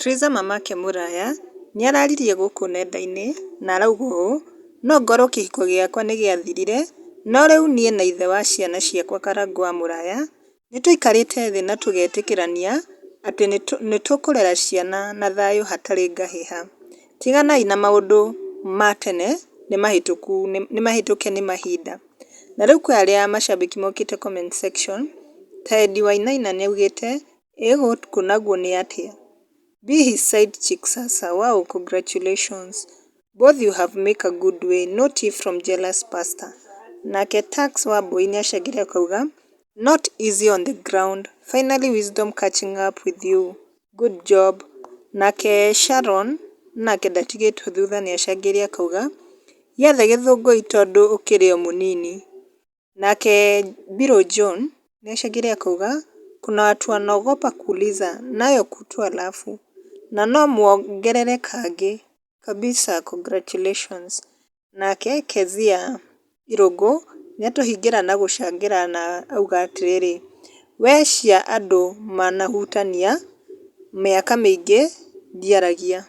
Triza mamake Mũraya nĩararirie gũkũ nenda-inĩ na arauga ũũ: "No ngorwo kĩhiko gĩakwa nĩgĩathirire no rĩu niĩ na ithe wa ciana ciakwa Karangũ wa Mũraya nĩtũikarĩte thĩ na tũgetĩkĩrania atĩ nĩtũkũrera ciana na thayũ hatarĩ ngahĩha. Tiganai na maũndũ ma tene nĩmahĩtũke nĩ mahinda." Na rĩu kwĩ arĩa macambĩki mokĩte comment section ta Eddie Wainaina nĩaugĩte ĩ gũkũ naguo nĩ atĩa. Be his side chick sasa. Wow, congratulations. Both you have make a good way. No tea from jealous pastor. Nake Tax Wambui nĩacangĩre akauga not easy on the ground. Finally wisdom catching up with you. Good job. Nake Sharon nake ndatigĩtwo thutha nĩacangĩre akauga gĩathe gĩthũngũi tondũ ũkĩrĩ o mũnini. Nake Biro John nĩacangĩre akauga kuna watu wanaogopa kuuliza nayo kutwa alafu na no muongerere kangĩ kabisa. Congratulations. Nake Kezia Irũngũ nĩatũhingĩra na gũcangĩra na auga atĩrĩrĩ, we cia andũ manahutania mĩaka mĩingĩ ndiaragia.